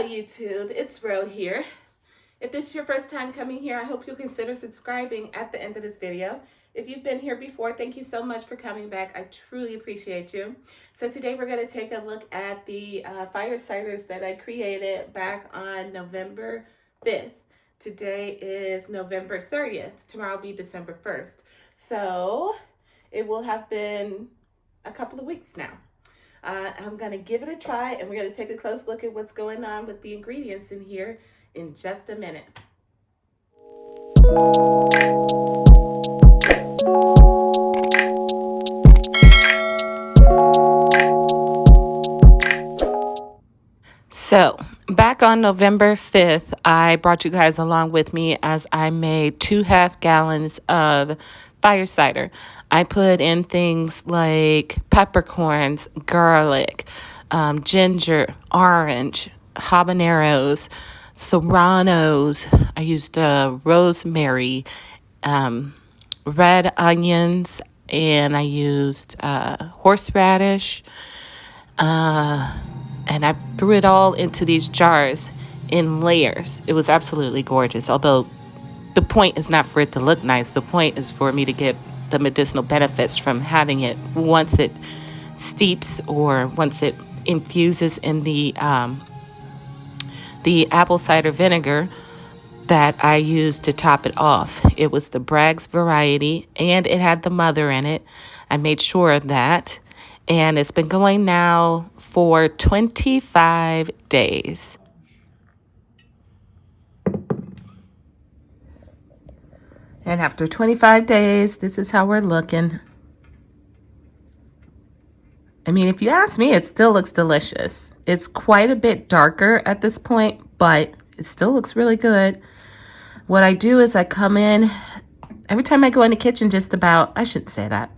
Hello YouTube, it's Ro here. If this is your first time coming here, I hope you'll consider subscribing at the end of this video. If you've been here before, thank you so much for coming back. I truly appreciate you. So today we're going to take a look at the fire ciders that I created back on November 5th. Today is November 30th. Tomorrow will be December 1st. So it will have been a couple of weeks now. I'm going to give it a try, and we're going to take a close look at what's going on with the ingredients in here in just a minute. So back on November 5th, I brought you guys along with me as I made 2.5 gallons of fire cider. I put in things like peppercorns, garlic, ginger, orange, habaneros, serranos. I used rosemary, red onions, and I used horseradish. And I threw it all into these jars in layers. It was absolutely gorgeous. Although the point is not for it to look nice. The point is for me to get the medicinal benefits from having it once it steeps or once it infuses in the apple cider vinegar that I used to top it off. It was the Bragg's variety, and it had the mother in it. I made sure of that. And it's been going now for 25 days. And after 25 days, this is how we're looking. I mean, if you ask me, it still looks delicious. It's quite a bit darker at this point, but it still looks really good. What I do is I come in, every time I go in the kitchen, just about, I shouldn't say that,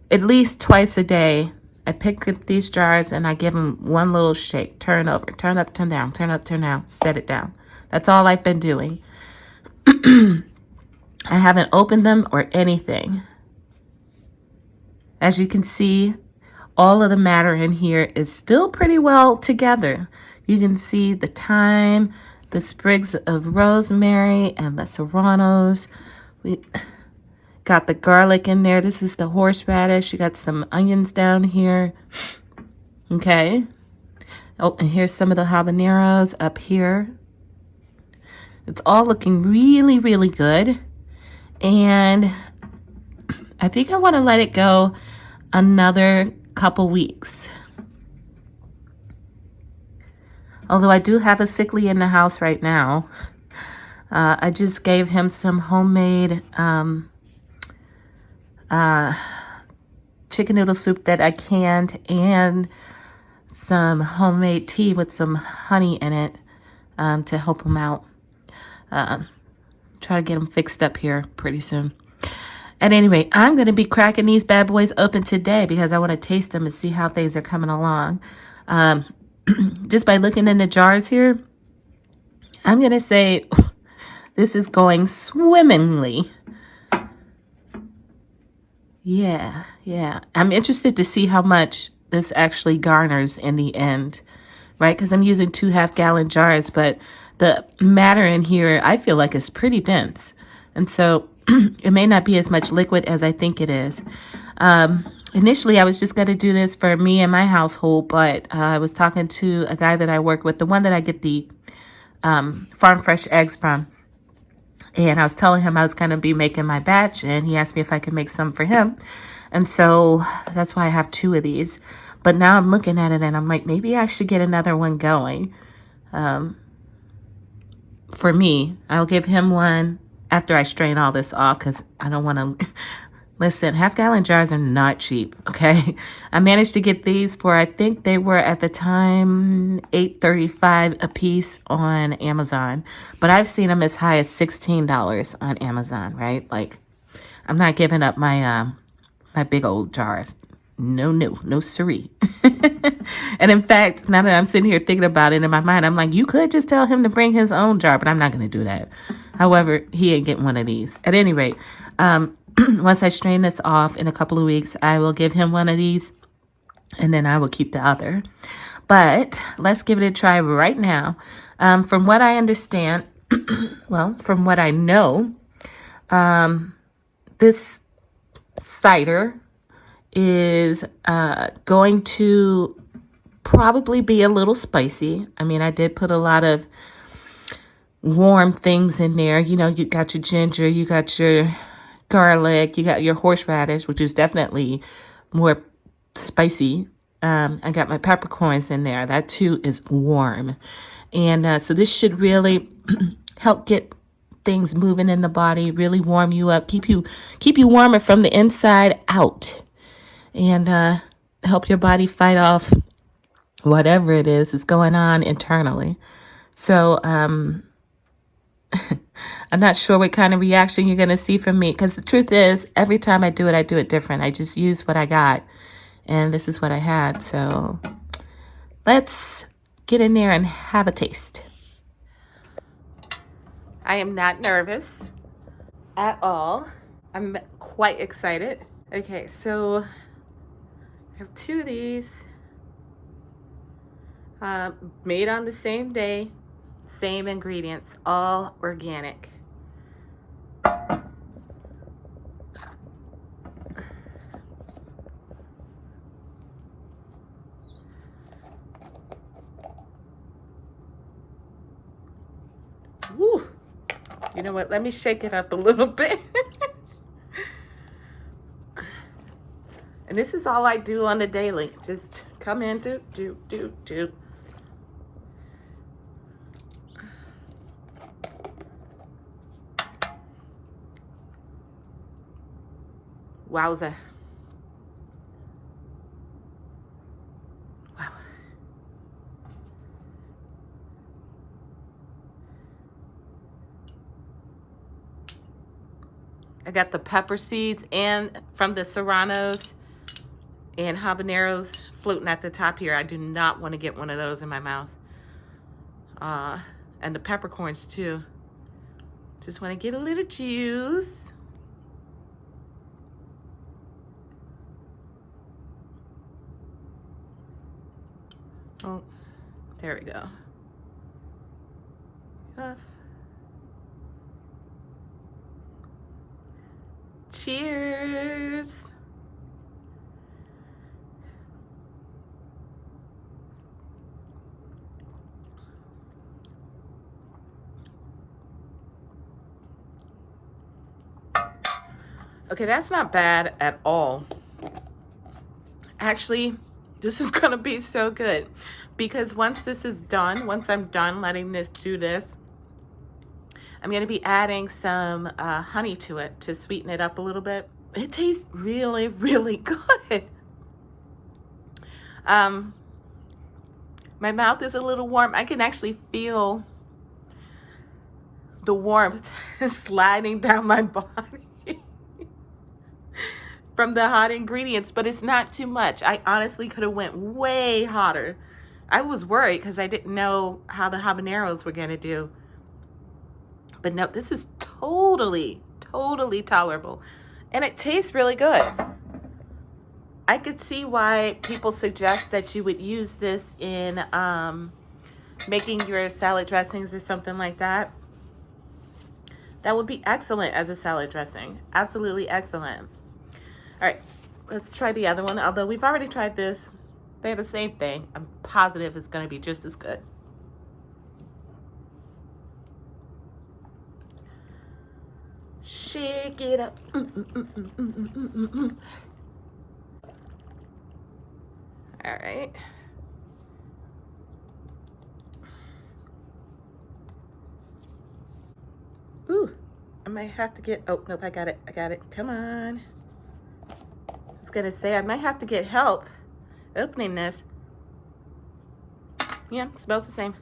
at least twice a day, I pick up these jars and I give them one little shake. Turn over, turn up, turn down, turn up, turn down, set it down. That's all I've been doing. I haven't opened them or anything. As you can see, all of the matter in here is still pretty well together. You can see the thyme, the sprigs of rosemary, and the serranos. We got the garlic in there. This is the horseradish. You got some onions down here. Okay. Oh, and here's some of the habaneros up here. It's all looking really, really good. And I think I want to let it go another couple weeks. Although I do have a sickly in the house right now. I just gave him some homemade chicken noodle soup that I canned and some homemade tea with some honey in it to help him out. Try to get him fixed up here pretty soon. At any rate, I'm going to be cracking these bad boys open today because I want to taste them and see how things are coming along. Just by looking in the jars here, I'm going to say this is going swimmingly. Yeah. I'm interested to see how much this actually garners in the end, right? Because I'm using 2.5 gallon jars, but the matter in here, I feel like is pretty dense. And so it may not be as much liquid as I think it is. Initially, I was just going to do this for me and my household, but I was talking to a guy that I work with, the one that I get the farm fresh eggs from. And I was telling him I was going to be making my batch, and he asked me if I could make some for him. And so that's why I have 2 of these. But now I'm looking at it, and I'm like, maybe I should get another one going. For me, I'll give him one after I strain all this off because I don't want to... Listen, 1/2 gallon jars are not cheap, okay? I managed to get these for, I think they were at the time, $8.35 a piece on Amazon. But I've seen them as high as $16 on Amazon, right? Like, I'm not giving up my my big old jars. No siree. And in fact, now that I'm sitting here thinking about it in my mind, I'm like, you could just tell him to bring his own jar, but I'm not going to do that. However, he ain't getting one of these. At any rate, once I strain this off in a couple of weeks, I will give him one of these, and then I will keep the other. But let's give it a try right now. From what I understand, well, from what I know, this cider is going to probably be a little spicy. I mean, I did put a lot of warm things in there. You know, you got your ginger, you got your garlic, you got your horseradish, which is definitely more spicy. I got my peppercorns in there. That too is warm. And so this should really help get things moving in the body, really warm you up, keep you warmer from the inside out, and help your body fight off whatever it is going on internally. So I'm not sure what kind of reaction you're going to see from me, because the truth is, every time I do it different. I just use what I got, and this is what I had. So let's get in there and have a taste. I am not nervous at all. I'm quite excited. Okay, so I have 2 of these made on the same day, same ingredients, all organic. Woo! You know what? Let me shake it up a little bit. And this is all I do on the daily. Just come in, do. Wowza. Wow. I got the pepper seeds and from the serranos and habaneros floating at the top here. I do not want to get one of those in my mouth. And the peppercorns too. Just want to get a little juice. Oh, there we go. Cheers. Okay, that's not bad at all. Actually, this is gonna be so good, because once this is done, once I'm done letting this do this, I'm gonna be adding some honey to it to sweeten it up a little bit. It tastes really, really good. My mouth is a little warm. I can actually feel the warmth sliding down my body from the hot ingredients, but it's not too much. I honestly could have went way hotter. I was worried because I didn't know how the habaneros were gonna do. But no, this is totally tolerable. And it tastes really good. I could see why people suggest that you would use this in making your salad dressings or something like that. That would be excellent as a salad dressing. Absolutely excellent. All right, let's try the other one. Although we've already tried this, they're the same thing. I'm positive it's gonna be just as good. Shake it up. All right. Ooh, I might have to get, oh, nope, I got it. Come on. I was gonna say, I might have to get help opening this. Yeah, smells the same.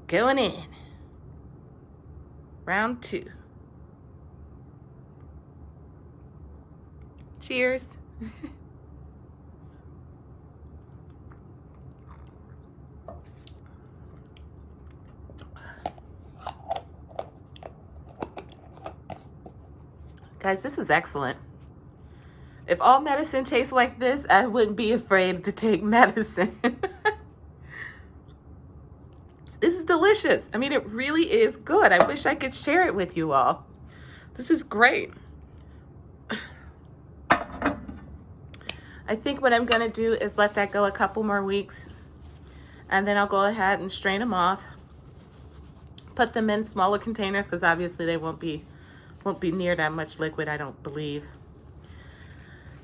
Going in. Round 2. Cheers. Guys, this is excellent. If all medicine tastes like this, I wouldn't be afraid to take medicine. This is delicious. I mean, it really is good. I wish I could share it with you all. This is great. I think what I'm going to do is let that go a couple more weeks, and then I'll go ahead and strain them off. Put them in smaller containers because obviously they won't be near that much liquid, I don't believe.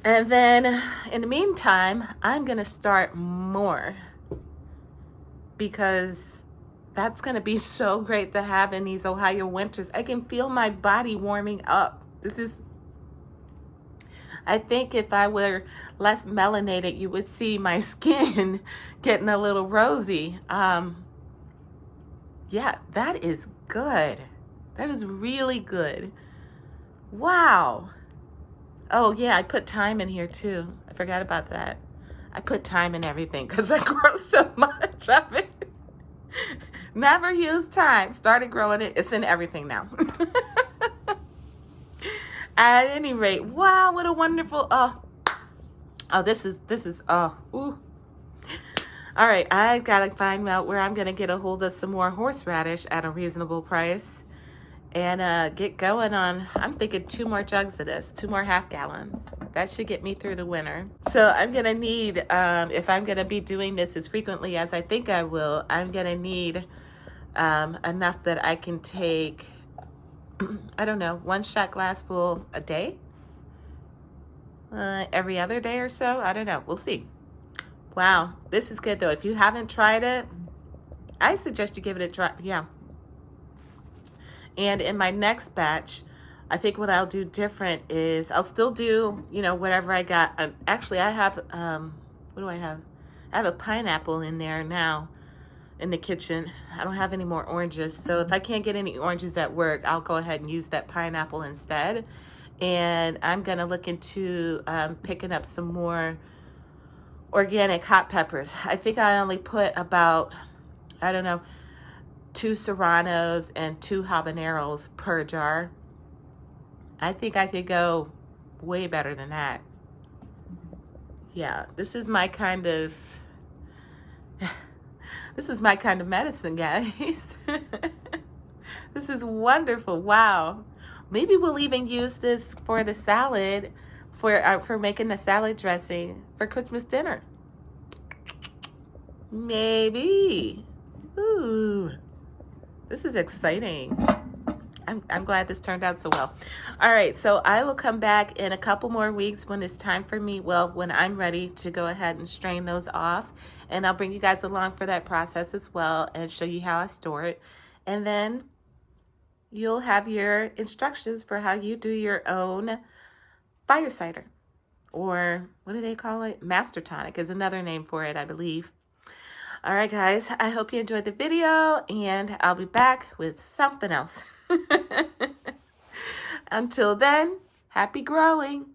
And then in the meantime, I'm going to start more because that's going to be so great to have in these Ohio winters. I can feel my body warming up. I think if I were less melanated, you would see my skin getting a little rosy. Yeah, that is good. That is really good. Wow. Oh, yeah, I put thyme in here too. I forgot about that. I put thyme in everything because I grow so much of it. Never used thyme. Started growing it. It's in everything now. At any rate, wow, what a wonderful, this is, ooh. All right, I gotta find out where I'm gonna get a hold of some more horseradish at a reasonable price and get going on, I'm thinking 2 more jugs of this, 2 more half gallons. That should get me through the winter. So I'm gonna need, if I'm gonna be doing this as frequently as I think I will, I'm gonna need enough that I can take, I don't know, 1 shot glass full a day? Every other day or so? I don't know. We'll see. Wow. This is good, though. If you haven't tried it, I suggest you give it a try. Yeah. And in my next batch, I think what I'll do different is I'll still do, you know, whatever I got. Actually, I have, what do I have? I have a pineapple in there now. In the kitchen. I don't have any more oranges, so if I can't get any oranges at work, I'll go ahead and use that pineapple instead. And I'm gonna look into picking up some more organic hot peppers. I think I only put about, I don't know, 2 serranos and 2 habaneros per jar. I think I could go way better than that. Yeah, this is my kind of medicine, guys. This is wonderful. Wow. Maybe we'll even use this for the salad, for making the salad dressing for Christmas dinner. Maybe. Ooh. This is exciting. I'm glad this turned out so well. All right, so I will come back in a couple more weeks when it's time for me, well, when I'm ready to go ahead and strain those off. And I'll bring you guys along for that process as well and show you how I store it. And then you'll have your instructions for how you do your own fire cider. Or what do they call it? Master tonic is another name for it, I believe. All right, guys, I hope you enjoyed the video, and I'll be back with something else. Until then, happy growing.